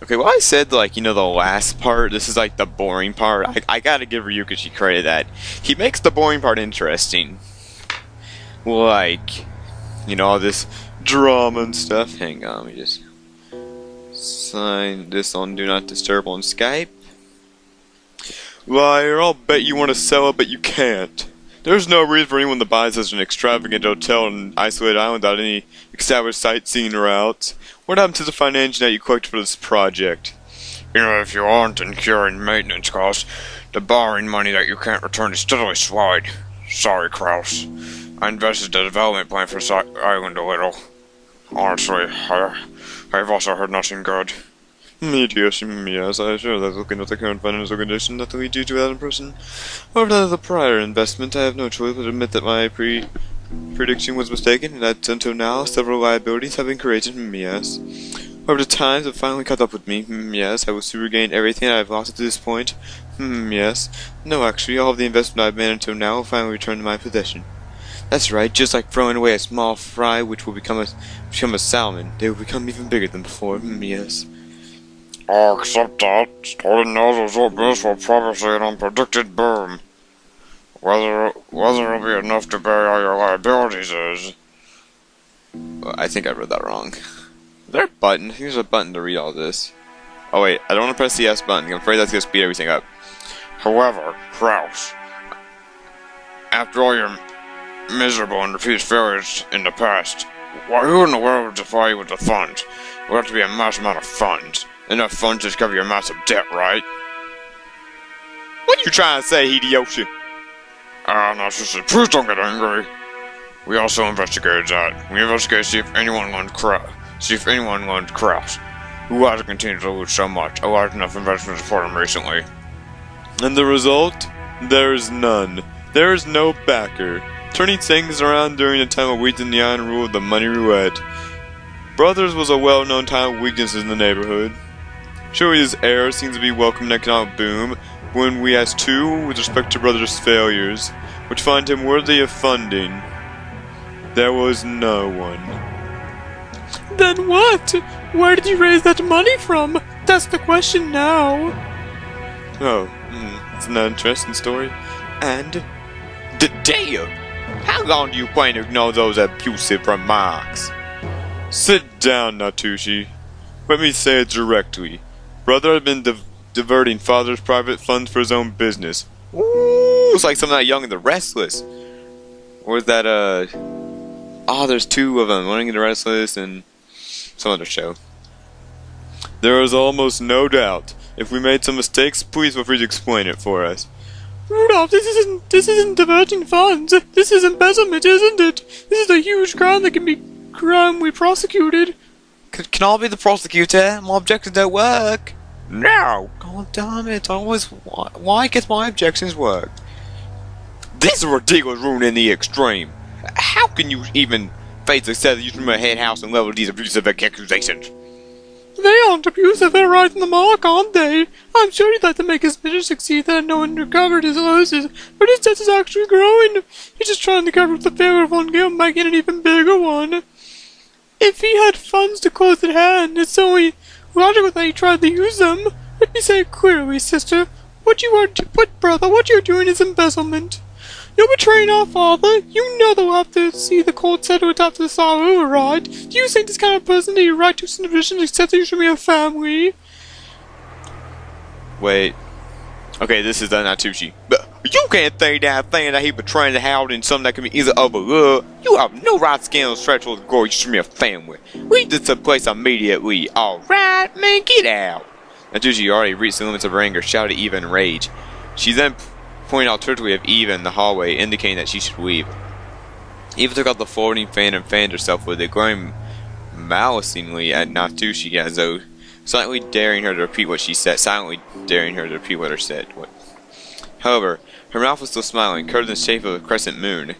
Okay, well I said, like, you know, the last part, this is like the boring part. I gotta give Ryukichi credit that he makes the boring part interesting. Like, you know, all this drama and stuff. Hang on, let me just sign this on Do Not Disturb on Skype. Liar, I'll bet you want to sell it, but you can't. There's no reason for anyone to buy such an extravagant hotel on an isolated island without any established sightseeing routes. What happened to the financial that you collected for this project? You know, if you aren't incurring maintenance costs, the borrowing money that you can't return is steadily swallowed. Sorry, Kraus. I invested the development plan for this island a little. Honestly, I've also heard nothing good. Yes, I assure that looking at the current financial condition that lead you to that impression. However, that of the prior investment, I have no choice but to admit that my prediction was mistaken, and that until now, several liabilities have been created. Yes. However, the times have finally caught up with me. Yes, I will soon regain everything I have lost to this point. Yes. No, actually, all of the investment I've made until now will finally return to my possession. That's right, just like throwing away a small fry which will become a salmon. They will become even bigger than before. Yes. Oh, except that, starting now the result base will probably see an unpredicted boom. Whether it'll be enough to bury all your liabilities is... Well, I think I read that wrong. Is there a button? I think there's a button to read all this. Oh wait, I don't want to press the S button. I'm afraid that's going to speed everything up. However, Kraus, after all your miserable and repeated failures in the past, who in the world would supply you with the funds? It would have to be a massive amount of funds. Enough funds to cover your massive debt, right? What are you trying to say, Hideyoshi? No, sister, please don't get angry. We also investigated that. We investigated to see if anyone loaned Kraus, who has continued to lose so much, a large enough investment to support him recently. And the result? There is none. There is no backer. Turning things around during the time of weakness in the iron rule of the money roulette. Brothers was a well-known time of weakness in the neighborhood. Surely his heir seems to be welcoming an economic boom when we ask too with respect to Brothers' failures, which find him worthy of funding. There was no one. Then what? Where did you raise that money from? That's the question now. Oh, it's an interesting story. And... Damn! How long do you plan to ignore those abusive remarks? Sit down, Natsushi. Let me say it directly. Brother had been diverting father's private funds for his own business. Ooh, it's like something like Young and the Restless. Or is that, oh, there's two of them. Young and the Restless and some other show. There is almost no doubt. If we made some mistakes, please feel free to explain it for us. Rudolph, this isn't diverting funds. This is embezzlement, isn't it? This is a huge crime that can be we prosecuted. Can I be the prosecutor? My objections don't work. No! God damn it, why can't my objections work? This is ridiculous ruin in the extreme. How can you even face the set that you from a head house and level these abusive accusations? They aren't abusive, they're right in the mark, aren't they? I'm sure he'd like to make his mission succeed that no one recovered his losses, but his debt is actually growing. He's just trying to cover up the failure of one game by getting an even bigger one. If he had funds to close at hand, it's only logical that he tried to use them. Let me say it clearly, sister. What you're doing is embezzlement. You're betraying our father. You know that we'll have to see the court settle it after this all over, right? Do you think this kind of person that you right to supervision except that you should be a family? Wait. Okay, this is the Natsushi. But you can't think that he betraying the house in something that can be easily overlooked. You have no right to scale the threshold of glory from your family. Leave this place immediately. Alright, man, get out. Natsushi already reached the limits of her anger, shouted at Eva in rage. She then pointed alternatively at Eva in the hallway, indicating that she should leave. Eva took out the folding fan and fanned herself with it, glaring maliciously at Natsushi as though silently daring her to repeat what she said. However, her mouth was still smiling, curved in the shape of a crescent moon. In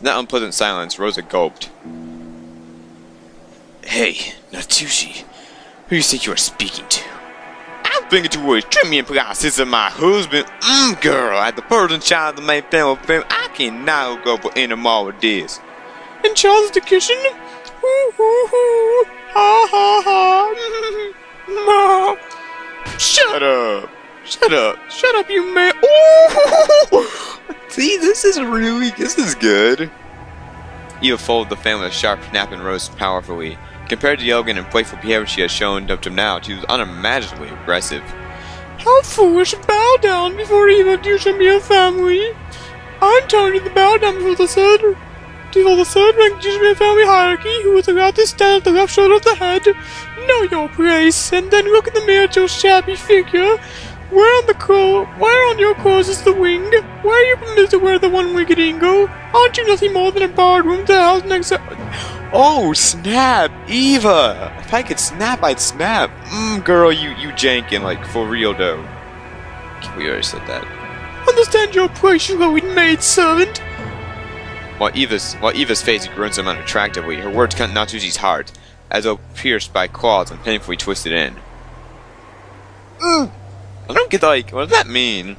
that unpleasant silence, Rosa gulped. Hey, Natsushi, who do you think you are speaking to? I'm thinking towards Jimmy and Palacis and my husband. Girl, at the person child of the main family film, I cannot go for any more of this. In Charles the kitchen? Hoo hoo hoo! Ha ha ha! No! Shut up! Shut up! Shut up, you man! Ooh! See, this is good. Eva followed the family with a sharp snap and rose powerfully. Compared to the elegant and playful behavior she had shown up to now, she was unimaginably aggressive. How foolish! Bow down before Eva Ushiromiya family. I'm telling you to bow down before the third rank Ushiromiya family hierarchy, who is allowed to stand at the left shoulder of the head. Know your place, and then look in the mirror at your shabby figure. Where on your clothes is the wing? Where are you permitted to wear the one-winged ingo? Aren't you nothing more than a borrowed room to house next to... Oh, snap! Eva! If I could snap, I'd snap. Girl, you jankin', like, for real, though. We already said that. Understand your place, you low maid servant! While Eva's face groaned some unattractively, her words cut Natsuji's heart, as though pierced by claws and painfully twisted in. I don't get, like, what does that mean?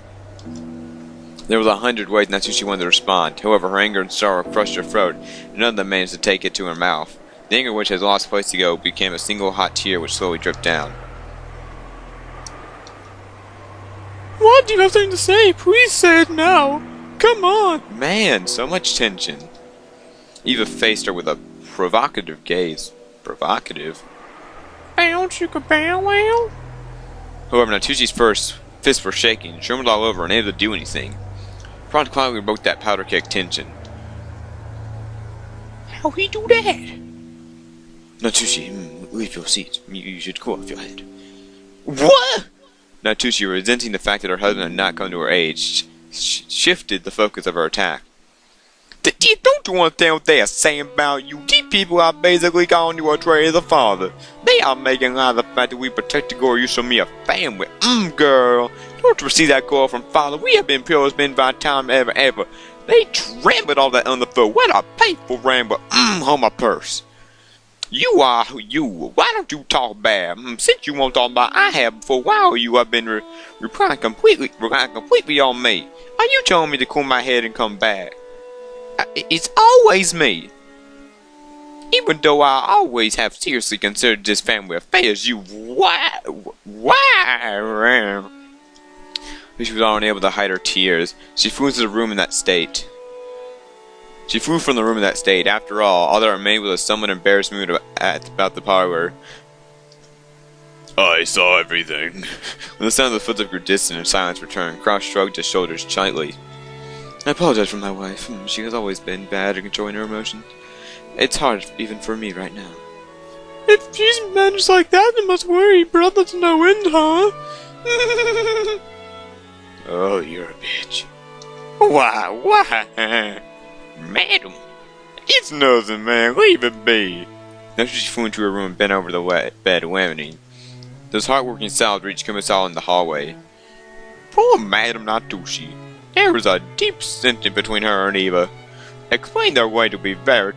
There was 100 ways Natsushi wanted to respond. However, her anger and sorrow crushed her throat, and none of them managed to take it to her mouth. The anger which had lost place to go became a single hot tear which slowly dripped down. What? Do you have something to say? Please say it now. Come on. Man, so much tension. Eva faced her with a provocative gaze. Provocative? Don't you go bow wow? However, Natsushi's fists were shaking, trembled all over, unable to do anything. Prawn quietly broke that powder keg tension. How he do that? Natsushi, leave your seat. You should cool off your head. What? Natsushi, resenting the fact that her husband had not come to her aid, shifted the focus of her attack. Don't you understand what they are saying about you? These people are basically calling you a traitor as a father. They are making light of the fact that we protect the girl Ushiromiya family. Girl. Don't you see that girl from father? We have been pure spend by time ever. They trampled all that underfoot. What a painful ramble. Hold my purse. You are who you. Why don't you talk bad? Since you won't talk bad, I have before. Why you have been relying completely on me? Are you telling me to cool my head and come back? It's always me. Even though I always have seriously considered this family affairs, you why? She was unable to hide her tears. She flew from the room in that state. After all that remained was a somewhat embarrassed mood about the parlor. I saw everything. When the sound of the footsteps grew distant and silence returned, Kraus shrugged his shoulders slightly. I apologize for my wife. She has always been bad at controlling her emotions. It's hard even for me right now. If she's managed like that, then must worry brother to no end, huh? Oh, you're a bitch. Why? Madam, it's nothing, man. Leave it be. Now she flew into her room and bent over the bed, lamenting. Those hard-working sounds reached Kumasala in the hallway. Poor Madam Natsushi. There was a deep sentiment between her and Eva. Explain their way to be very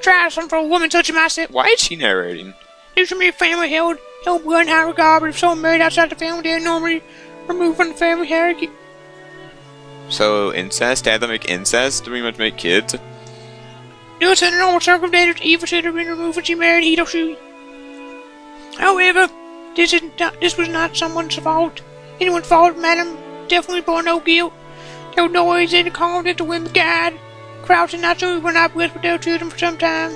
tiresome for a woman such as myself. Why is she narrating? Ushiromiya family held blood in high regard, but if someone married outside the family, they are normally removed from the family hierarchy. So incest, had them make incest to pretty much make kids? Due to the normal circumstances, Eva should have been removed when she married Hiroshi. However, this was not someone's fault. Anyone's fault, madam. Definitely bore no guilt. There was no ways in the conflict to win the guide. Kraus and Natsuki were not blessed with their children for some time.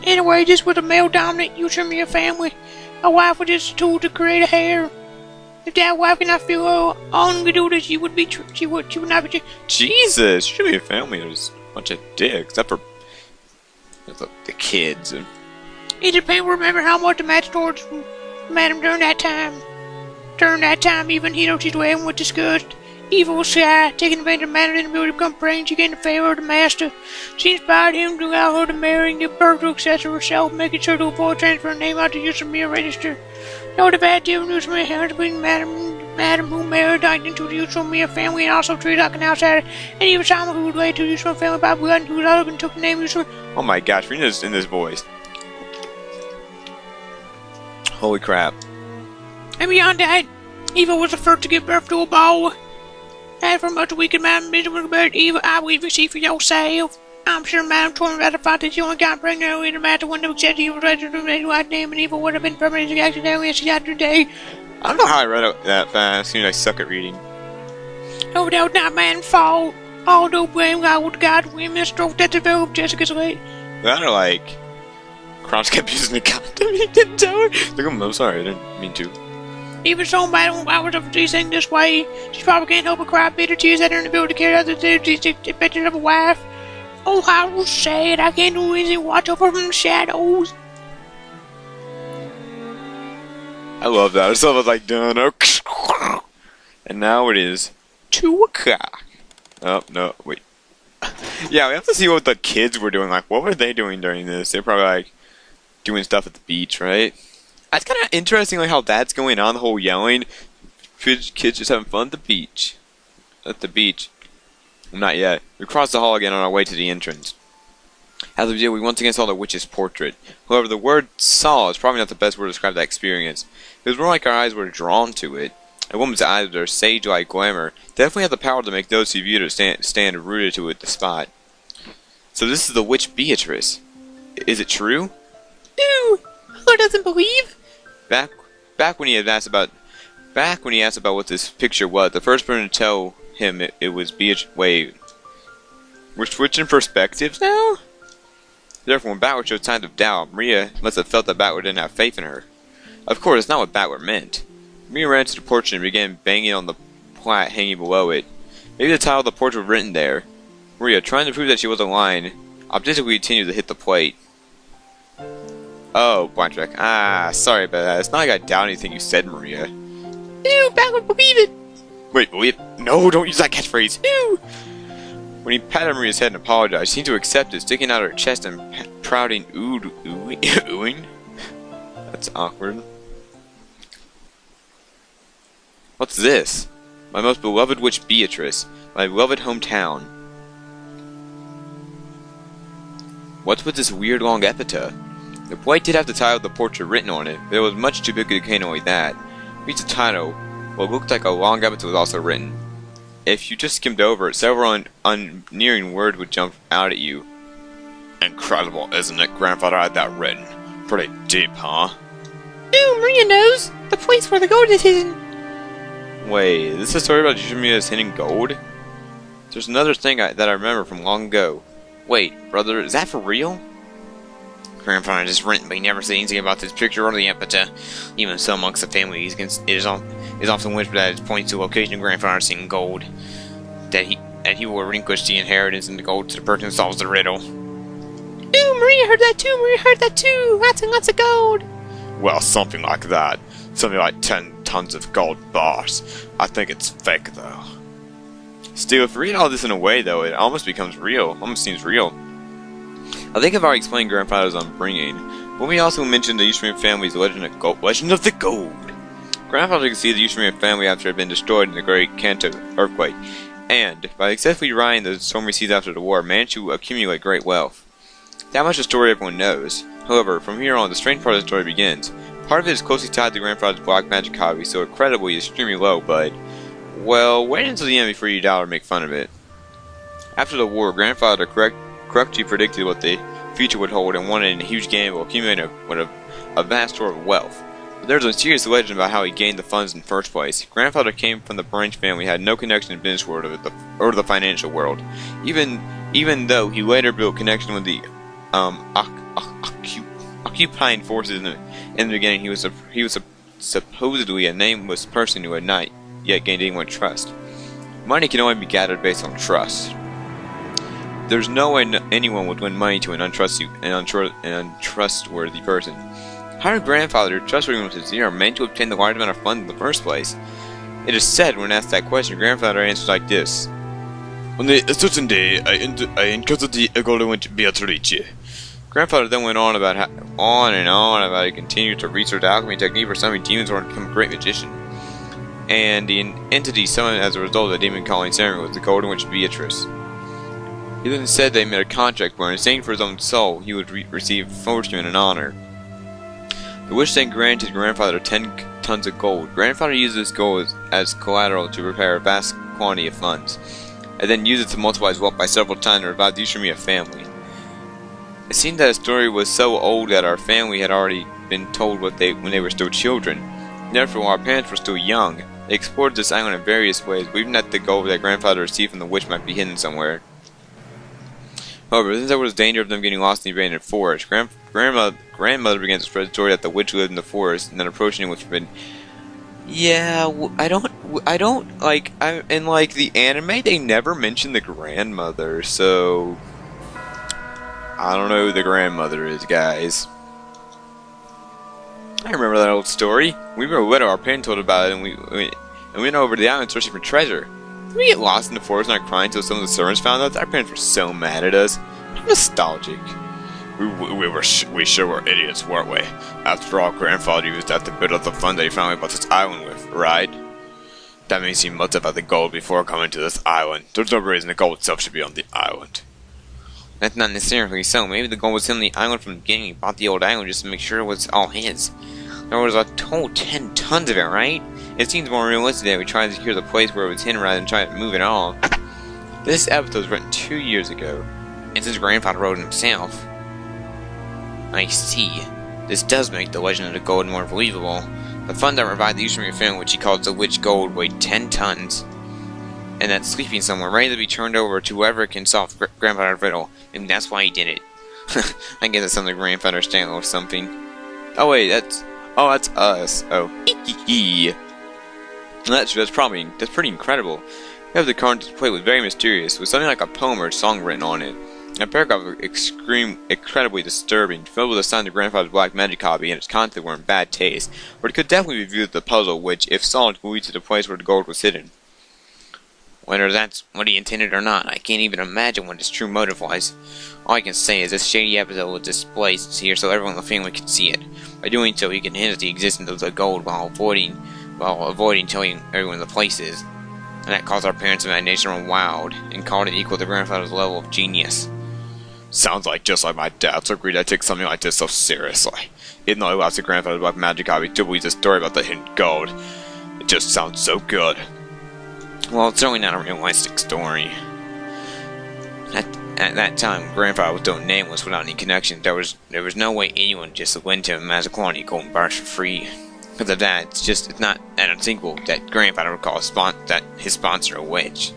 Anyway, this was a male-dominant Ushiromiya family. A wife was just a tool to create a heir. If that wife cannot feel her own to do this, she would not be. Jesus, Ushiromiya family is a bunch of dicks, except for the kids. It is painful to remember how much the match towards madam during that time. During that time, even Hiroshi's wedding was discussed. Eva was shy, taking advantage of matters in the ability to become pregnant. She gained the favor of the master. She inspired him to allow her to marry and give birth to a successor herself, making sure to avoid transferring her name out to Ushiromiya register. Though the bad deal from Ushiromiya heritage between madam who married into the Ushiromiya family and also treated like an outsider, and even Sama who was related to the Ushiromiya family by blood and whose husband took the name Ushiromiya. Oh my gosh, reading this in this voice. Holy crap. And beyond that, Eva was the first to give birth to a boy. As for much wicked Madam Miserable about Eva, I believe you see for yourself. I'm sure Madam Torn ratified that she only got pregnant early in the matter when the accepted Eva registered to the right name, and Eva would have been permanently accidentally as she died today. I don't know how I read it that fast. I suck at reading. No doubt not man's fault. All no blame God with God women stroke that developed Jessica's late. That or like, Crouch kept using the condom. He didn't tell her. Like, I'm sorry, I didn't mean to. Even so bad when I was of these things this way, she probably can't help but cry bitter tears at her inability to carry out the duties expected of a wife. Oh, how sad! I can't do anything. Watch over from the shadows. I love that. I still was like, done. And now it is 2 o'clock. Oh, no, wait. Yeah, we have to see what the kids were doing. Like, what were they doing during this? They're probably, like, doing stuff at the beach, right? That's kind of interesting, like, how that's going on, the whole yelling. Kids just having fun at the beach. At the beach. Not yet. We crossed the hall again on our way to the entrance. As we did, we once again saw the witch's portrait. However, the word saw is probably not the best word to describe that experience. It was more like our eyes were drawn to it. A woman's eyes with their sage-like glamour definitely had the power to make those who viewed it stand rooted to it the spot. So this is the witch Beatrice. Is it true? Ew! Who doesn't believe? Back when he asked about what this picture was, the first person to tell him it was Beatrice. Wait, we're switching perspectives now? Therefore, when Backward showed signs of doubt, Maria must have felt that Backward didn't have faith in her. Of course, it's not what Backward meant. Maria ran to the portrait and began banging on the plate hanging below it. Maybe the title of the portrait was written there. Maria, trying to prove that she wasn't lying, objectively continued to hit the plate. Oh, blind track. Sorry about that. It's not like I doubt anything you said, Maria. Ew, Backward, believe it! Wait, believe it? No, don't use that catchphrase. Ew! When he patted Maria's head and apologized, she seemed to accept it, sticking out her chest and pouting oohing. That's awkward. What's this? My most beloved witch Beatrice, my beloved hometown. What's with this weird long epitaph? The plate did have the title of the portrait written on it, but it was much too big to contain only that. Reads the title, what looked like a long epitaph was also written. If you just skimmed over it, several unnearing words would jump out at you. Incredible, isn't it? Grandfather had that written. Pretty deep, huh? Ew, Maria knows! The place where the gold is hidden! Wait, is this a story about Ushiromiya's hidden gold? There's another thing that I remember from long ago. Wait, brother, is that for real? Grandfather just written, but he never said anything about this picture or the epitaph. Even so, amongst the family, it is often whispered that it points to the location of Grandfather seeing gold. That he will relinquish the inheritance and the gold to the person who solves the riddle. Ew, Maria heard that too! Maria heard that too! Lots and lots of gold! Well, something like that. Something like 10 tons of gold bars. I think it's fake, though. Still, if you read all this in a way, though, it almost becomes real. Almost seems real. I think I've already explained Grandfather's upbringing, but we also mentioned the Ushiromiya family's legend of the gold. Grandfather could see the Ushiromiya family after it had been destroyed in the Great Kanto earthquake, and, by successfully riding the stormy seas after the war, managed to accumulate great wealth. That much of the story everyone knows. However, from here on, the strange part of the story begins. Part of it is closely tied to Grandfather's black magic hobby, so credibility is extremely low, but, well, wait until the end before you doubt or make fun of it. After the war, Grandfather correctly predicted what the future would hold and wanted a huge gamble, accumulating a vast store of wealth. But there's a mysterious legend about how he gained the funds in the first place. Grandfather came from the branch family, had no connection to the business world or the financial world, even though he later built connection with the occupying forces in the beginning. He was supposedly a nameless person who had not yet gained anyone's trust. Money can only be gathered based on trust. There's no way anyone would lend money to an untrustworthy person. How did Grandfather, trustworthy with zero, manage to obtain the large amount of funds in the first place? It is said when asked that question, Grandfather answers like this. On a certain day, I encountered the golden witch Beatrice. Grandfather then went on and on about he continued to research alchemy technique for summoning demons or become a great magician. And the entity summoned as a result of the demon calling ceremony was the golden witch Beatrice. He then said they made a contract where, in exchange for his own soul, he would receive fortune and honor. The witch then granted Grandfather 10 tons of gold. Grandfather used this gold as collateral to prepare a vast quantity of funds, and then used it to multiply his wealth by several times to revive the Ushiromiya family. It seemed that the story was so old that our family had already been told when they were still children. Therefore, while our parents were still young, they explored this island in various ways, believing that the gold that grandfather received from the witch might be hidden somewhere. However, since there was danger of them getting lost in the abandoned forest, grandmother began to spread the story that the witch lived in the forest, and then approaching it was forbidden. Yeah, in like the anime, they never mention the grandmother, so I don't know who the grandmother is, guys. I remember that old story. We were little, our parents told about it, and we went over to the island searching for treasure. Did we get lost in the forest and not crying until some of the servants found us? Our parents were so mad at us. I'm nostalgic. We sure were idiots, weren't we? After all, grandfather used that to build up the fund that he finally bought this island with, right? That means he must have had the gold before coming to this island. There's no reason the gold itself should be on the island. That's not necessarily so. Maybe the gold was on the island from the beginning. He bought the old island just to make sure it was all his. There was a total 10 tons of it, right? It seems more realistic that we try to secure the place where it was hidden rather than try to move it all. This episode was written 2 years ago. And since grandfather wrote it himself. I see. This does make the legend of the gold more believable. The fund that revived the Ushiromiya family, which he calls the Witch Gold, weighed 10 tons. And that's sleeping somewhere, ready to be turned over to whoever can solve grandfather's riddle. Maybe that's why he did it. I guess it's something grandfather's style or something. Oh wait, that's us. Oh, that's pretty incredible. We have the card display was very mysterious, with something like a poem or a song written on it. A paragraph was incredibly disturbing, filled with a sign of grandfather's black magic copy, and its contents were in bad taste. But it could definitely be viewed as a puzzle, which, if solved, would lead to the place where the gold was hidden. Whether that's what he intended or not, I can't even imagine what his true motive was. All I can say is this shady episode was displayed here so everyone in the family could see it. By doing so, he can hint at the existence of the gold while avoiding telling everyone the place is. And that caused our parents' imagination to run wild, and called it equal to grandfather's level of genius. Sounds like just like my dad, so agreed I take something like this so seriously. Even though he lost the grandfather's black magic copy, he still believes the story about the hidden gold. It just sounds so good. Well, it's certainly not a realistic story. At that time, grandfather was still nameless without any connection. There was no way anyone just went to him as a colony golden bars for free. Because of that, it's not unthinkable that grandfather would call his sponsor a witch.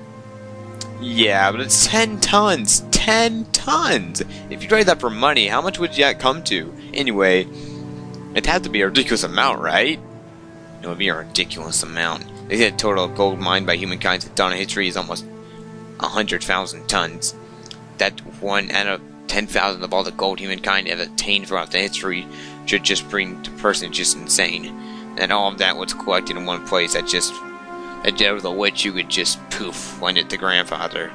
Yeah, but it's 10 tons! 10 tons! If you trade that for money, how much would that come to? Anyway, it'd have to be a ridiculous amount, right? It would be a ridiculous amount. They said the total of gold mined by humankind since dawn of history is almost 100,000 tons. That 1 out of 10,000 of all the gold humankind have attained throughout the history should just bring the person just insane. And all of that was collected in one place that the witch you could just poof lend it to grandfather.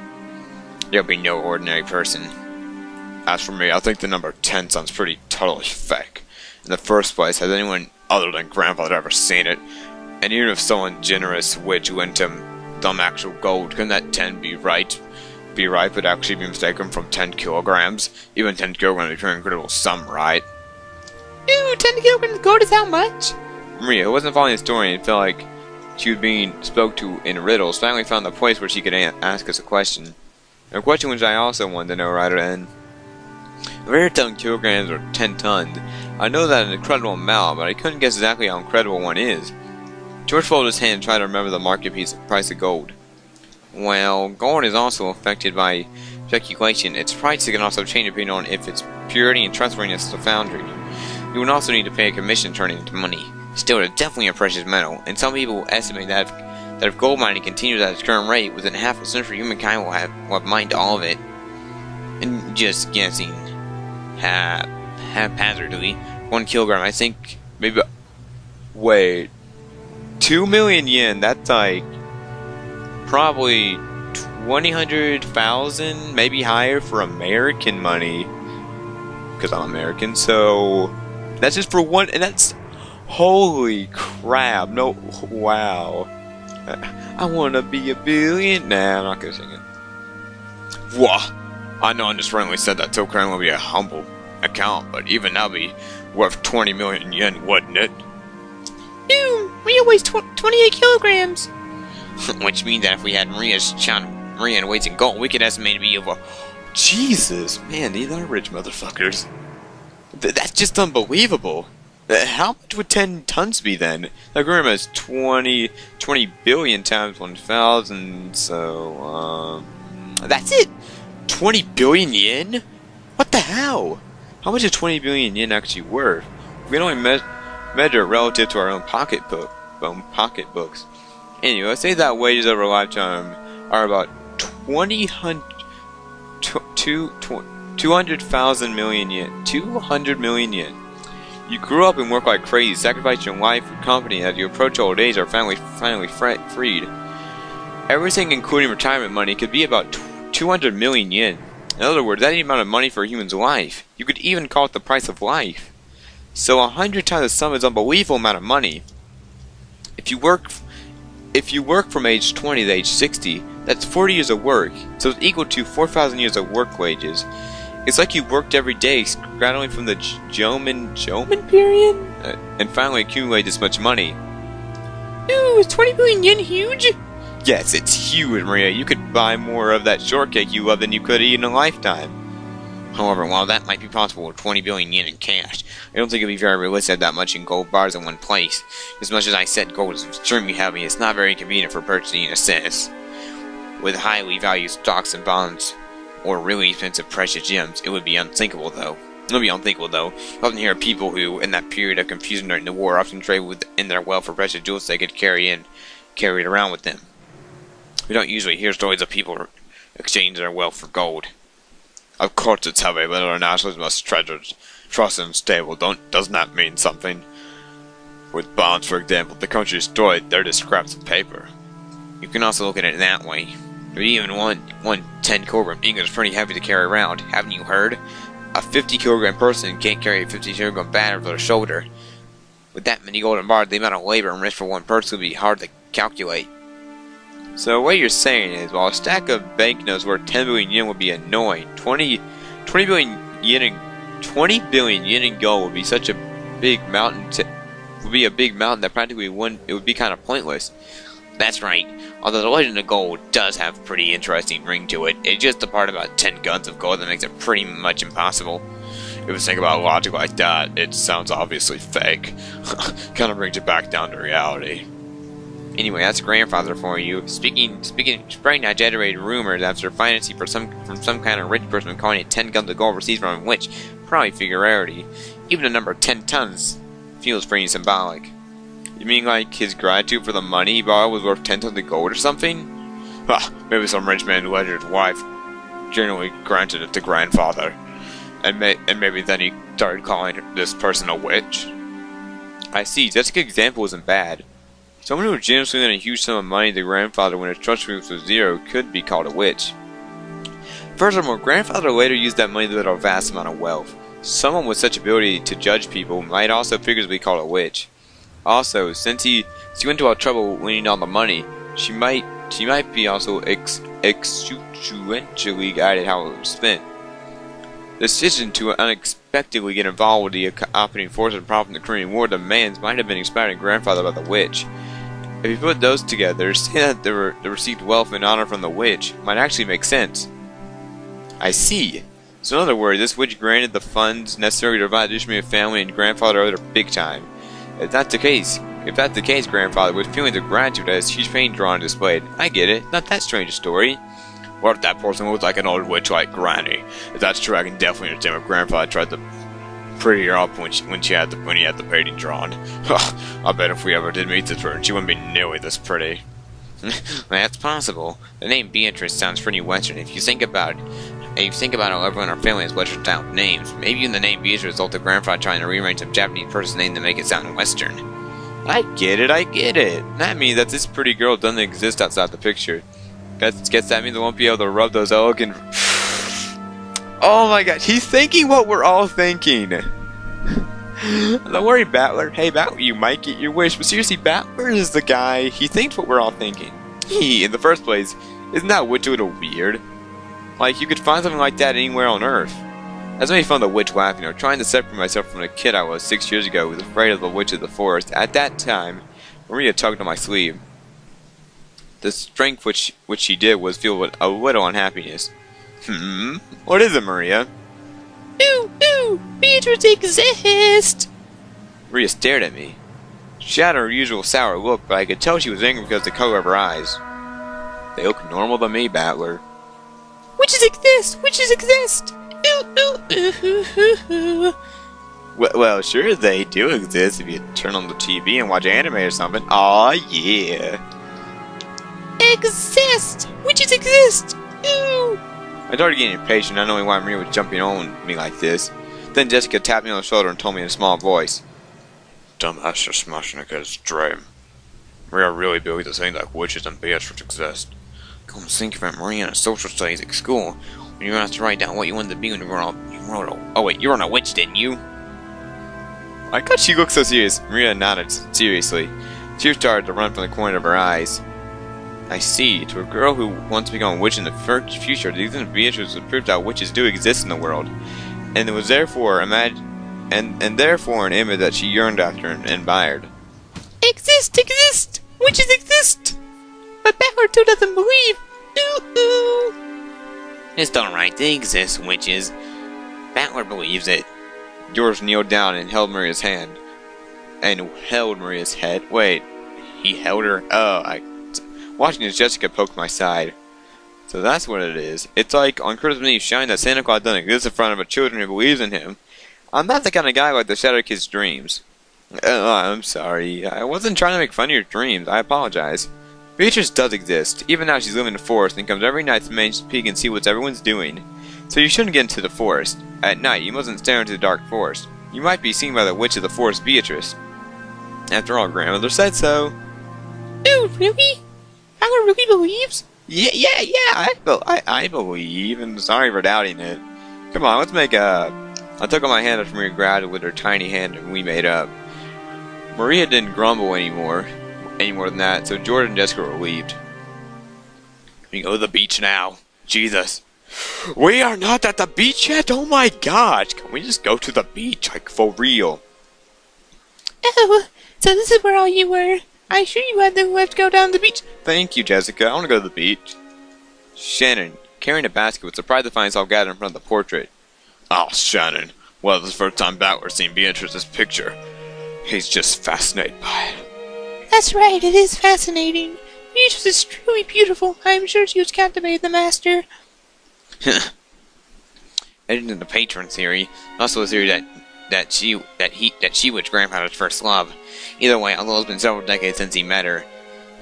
There'll be no ordinary person. As for me, I think the number 10 sounds pretty totally fake. In the first place, has anyone other than grandfather ever seen it? And even if someone generous witch lent him some actual gold, couldn't that 10 be right? But actually be mistaken from 10 kilograms? Even 10 kilograms would be an incredible sum, right? Ew, 10 kilograms of gold is how much? Maria wasn't following the story and felt like she was being spoke to in riddles. Finally found the place where she could ask us a question. A question which I also wanted to know right then. If I heard 10 kilograms or 10 tons, I know that an incredible amount, but I couldn't guess exactly how incredible one is. George folded his hand and tried to remember the market price of gold. Well, gold is also affected by speculation. Its price can also change depending on if its purity and trustworthiness of the foundry. You would also need to pay a commission to turn it into money. Still, it's definitely a precious metal, and some people estimate that if gold mining continues at its current rate, within half a century humankind will have mined all of it. And just guessing, haphazardly, 1 kilogram, I think, Maybe. Wait. 2 million yen, that's like probably 200,000, maybe higher for American money. Because I'm American, so that's just for one, and that's holy crap! No, wow! I wanna be a billion. Nah, I'm not gonna sing it. Whoa! I know I just randomly said that Tokran will be a humble account, but even that'll be worth 20 million yen, wouldn't it? Ew, Maria weighs 28 kilograms. which means that if we had Maria and weights in gold, we could estimate to be over. Jesus, man, these are rich motherfuckers. That's just unbelievable. How much would 10 tons be then? Now remember, it's 20 billion times 1,000, so, that's it! 20 billion yen? What the hell? How much is 20 billion yen actually worth? We can only measure it relative to our own pocketbooks. Anyway, let's say that wages over a lifetime are about 200,000 million yen. 200 million yen. You grew up and worked like crazy, sacrificed your life for company, and as you approach old age are finally freed. Everything, including retirement money, could be about 200 million yen. In other words, that's the amount of money for a human's life. You could even call it the price of life. So 100 times the sum is an unbelievable amount of money. If you work from age 20 to age 60, that's 40 years of work, so it's equal to 4,000 years of work wages. It's like you worked every day, gradually from the Jomon period, and finally accumulate this much money. Ooh, is 20 billion yen huge? Yes, it's huge, Maria. You could buy more of that shortcake you love than you could eat in a lifetime. However, while that might be possible with 20 billion yen in cash, I don't think it would be very realistic to have that much in gold bars in one place. As much as I said gold is extremely heavy, it's not very convenient for purchasing in a sense. With highly valued stocks and bonds, or really expensive precious gems, it would be unthinkable though. You often hear of people who, in that period of confusion during the war, often trade within their wealth for precious jewels they could carry it around with them. We don't usually hear stories of people exchanging their wealth for gold. Of course it's heavy, but our nationals must trust and stable. Doesn't that mean something? With bonds, for example, if the country is destroyed, they're just scraps of paper. You can also look at it that way. But even one 10-kilogram ingot is pretty heavy to carry around. Haven't you heard? A 50-kilogram person can't carry a 50-kilogram bag over their shoulder. With that many golden bars, the amount of labor and risk for one person would be hard to calculate. So what you're saying is, while a stack of banknotes worth 10 billion yen would be annoying, 20 billion yen in gold would be such a big mountain that practically it would be kind of pointless. That's right. Although the legend of gold does have a pretty interesting ring to it, it's just the part about 10 guns of gold that makes it pretty much impossible. If you think about logic like that, it sounds obviously fake. Kind of brings it back down to reality. Anyway, that's grandfather for you. Spreading exaggerated rumors after financing from some kind of rich person calling it 10 guns of gold received from which probably figure rarity. Even the number 10 tons feels pretty symbolic. You mean like his gratitude for the money he borrowed was worth 10 tons of gold or something? Maybe some rich man who his wife generally granted it to grandfather. And maybe then he started calling this person a witch. I see, such a good example isn't bad. Someone who generously lent a huge sum of money to grandfather when his trust was 0 could be called a witch. Furthermore, grandfather later used that money to build a vast amount of wealth. Someone with such ability to judge people might also figuratively be called a witch. Also, since he went to all trouble leaning on the money, she might be also exuberantly guided how it was spent. The decision to unexpectedly get involved with the operating force and problem in the Korean War demands might have been inspired in grandfather by the witch. If you put those together, say that the received wealth and honor from the witch might actually make sense. I see. So in other words, this witch granted the funds necessary to provide the Ushiromiya family and grandfather owed her big time. If that's the case, grandfather, with feelings of gratitude has huge pain drawn displayed. I get it. Not that strange a story. What if that person was like an old witch like Granny? If that's true, I can definitely understand if grandfather tried to pretty her up when he had the painting drawn. I bet if we ever did meet this person, she wouldn't be nearly this pretty. That's possible. The name Beatrice sounds pretty Western. If you think about how everyone in our family has Western style names, maybe in the name Beatrice resulted the grandfather trying to rearrange some Japanese person's name to make it sound Western. I get it. That means that this pretty girl doesn't exist outside the picture. Guess that means I won't be able to rub those elegant. Oh my god, he's thinking what we're all thinking. Don't worry, Battler. Hey, Battler, you might get your wish, but seriously, Battler is the guy. He thinks what we're all thinking. In the first place, isn't that witch a little weird? Like, you could find something like that anywhere on Earth. That's made fun of the witch laugh, trying to separate myself from the kid I was 6 years ago who was afraid of the witch of the forest. At that time, Maria tugged on my sleeve. The strength which she did was filled with a little unhappiness. What is it, Maria? Ooh, Beatrice exists! Maria stared at me. She had her usual sour look, but I could tell she was angry because of the color of her eyes. They look normal to me, Battler. Witches exist! Witches exist! Ooh, ooh, ooh, ooh, ooh, ooh. Well, sure they do exist if you turn on the TV and watch anime or something. Aw, yeah. Exist! Witches exist! Ooh! I started getting impatient, not knowing why Maria was jumping on me like this. Then Jessica tapped me on the shoulder and told me in a small voice. Dumbass just smashing a kid's dream. Maria really believes the things like witches and Beatrice exist. Come think of it, Maria in a social studies at school. When you were asked to write down what you wanted to be when you were oh wait, you were on a witch, didn't you? I thought she looked so serious. Maria nodded seriously. Tears started to run from the corner of her eyes. I see. To a girl who wants to become a witch in the future, the existence of Beatrice would prove that witches do exist in the world, and it was therefore therefore an image that she yearned after and admired. Exist! Witches exist! But Battler 2 doesn't believe! Ooh, ooh! It's alright, they exist, witches. Battler believes it. George kneeled down and held Maria's hand. And held Maria's head. Wait, he held her? Watching as Jessica poked my side. So that's what it is. It's like on Christmas Eve shouting that Santa Claus doesn't exist in front of a children who believes in him. I'm not the kind of guy like to shatter kids' dreams. I'm sorry. I wasn't trying to make fun of your dreams. I apologize. Beatrice does exist. Even now she's living in the forest and comes every night to manage to peek and see what everyone's doing. So you shouldn't get into the forest. At night, you mustn't stare into the dark forest. You might be seen by the witch of the forest, Beatrice. After all, grandmother said so. Ooh, really? Battler really believes? Yeah, I believe, and sorry for doubting it. Come on, let's make up. I took out my hand after Maria grabbed it with her tiny hand and we made up. Maria didn't grumble any more than that, so George and Jessica were relieved. We go to the beach now. Jesus. We are not at the beach yet? Oh my gosh. Can we just go to the beach, like for real? Oh, so this is where all you were. I assure you had to let's go down to the beach. Thank you, Jessica. I want to go to the beach. Shannon, carrying a basket, was surprised to find us all gathered in front of the portrait. Oh, Shannon. Well, this is the first time Battler's seen Beatrice's picture. He's just fascinated by it. That's right, it is fascinating. Beatrice is truly beautiful. I am sure she was captivated the master. Added to the patron theory, also a theory that she was Grandpa's first love. Either way, although it's been several decades since he met her,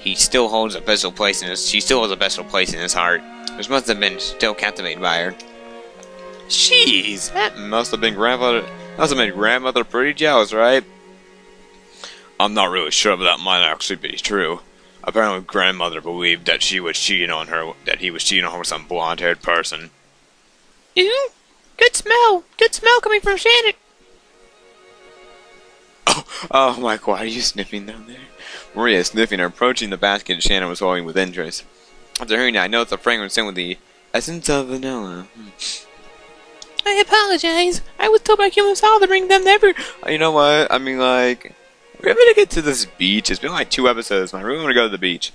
she still holds a special place in his heart. Which must have been still captivated by her. Jeez, that must have made grandmother pretty jealous, right? I'm not really sure, but that might actually be true. Apparently, grandmother believed that he was cheating on her with some blonde-haired person. Ooh, good smell coming from Shannon. Oh my God, are you sniffing down there? Maria is sniffing and approaching the basket Shannon was holding with interest. After hearing that, I noticed the fragrance in with the essence of vanilla. I apologize. I was told by human saw to bring them never. You know what? I mean, like, we're gonna get to this beach. It's been like 2 episodes, and I really want to go to the beach.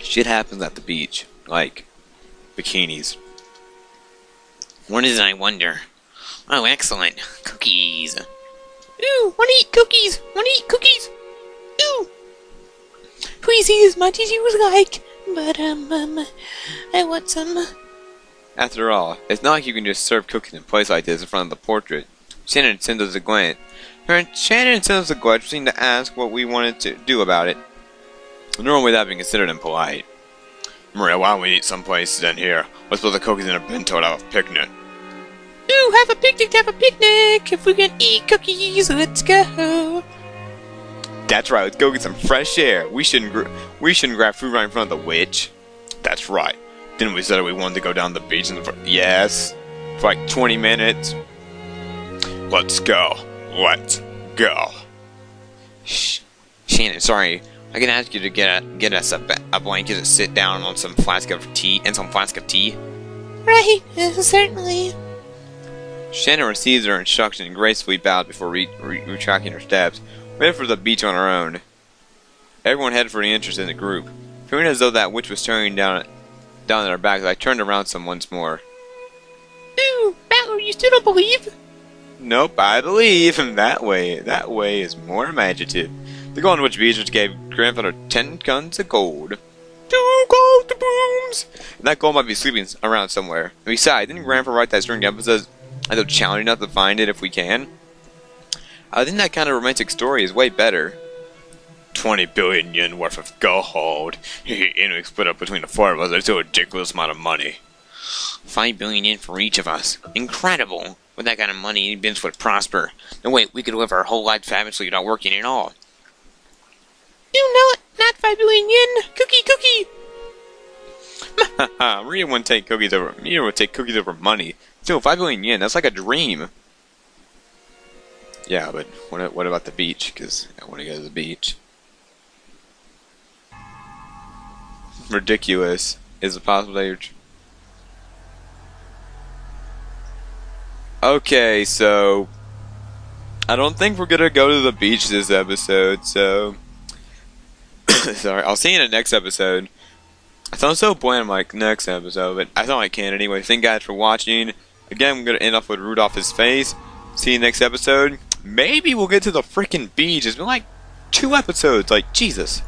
Shit happens at the beach. Like, bikinis. What is it, I wonder? Oh, excellent. Cookies. Ooh, wanna eat cookies? Ooh. Please eat as much as you would like. But, I want some. After all, it's not like you can just serve cookies in a place like this in front of the portrait. Shannon sent us a glance. Proceeding to ask what we wanted to do about it. Normally that would be considered impolite. Maria, why don't we eat someplace than here? Let's put the cookies in a bento and have a picnic. Ooh, have a picnic. If we can eat cookies, let's go. That's right, let's go get some fresh air. We shouldn't grab food right in front of the witch. That's right. Didn't we say that we wanted to go down the beach Yes. For like 20 minutes. Let's go. Shh. Shannon, sorry. I can ask you to get us a blanket to sit down on some flask of tea. Right, certainly. Shannon receives her instruction and gracefully bowed before retracting her steps. We headed for the beach on our own. Everyone headed for the entrance in the group. Feeling as though that witch was staring down at our backs, I turned around once more. Ooh, Battler, you still don't believe? Nope, I believe that way. That way is more imaginative. The Golden Witch Beach which gave grandfather 10 guns of gold. 2 gold booms! And that gold might be sleeping around somewhere. And besides, didn't grandpa write that string episode as though challenging us to find it if we can? I think that kind of romantic story is way better. 20 billion yen worth of gold. And we split up between the 4 of us. That's a ridiculous amount of money. 5 billion yen for each of us. Incredible! With that kind of money, Vince would prosper. And wait, we could live our whole life fabulously without working at all. You know it, not 5 billion yen. Cookie. Maria wouldn't take cookies over. Maria would take cookies over money. Still, 5 billion yen. That's like a dream. Yeah, but what about the beach? Because I want to go to the beach. Ridiculous. Is it possible that you're... Okay, so... I don't think we're gonna go to the beach this episode, so... Sorry, I'll see you in the next episode. I sound so bland like next episode, but I thought I can anyway. Thank you guys for watching. Again, I'm gonna end off with Rudolph's face. See you next episode. Maybe we'll get to the freaking beach. It's been like 2 episodes, like, Jesus.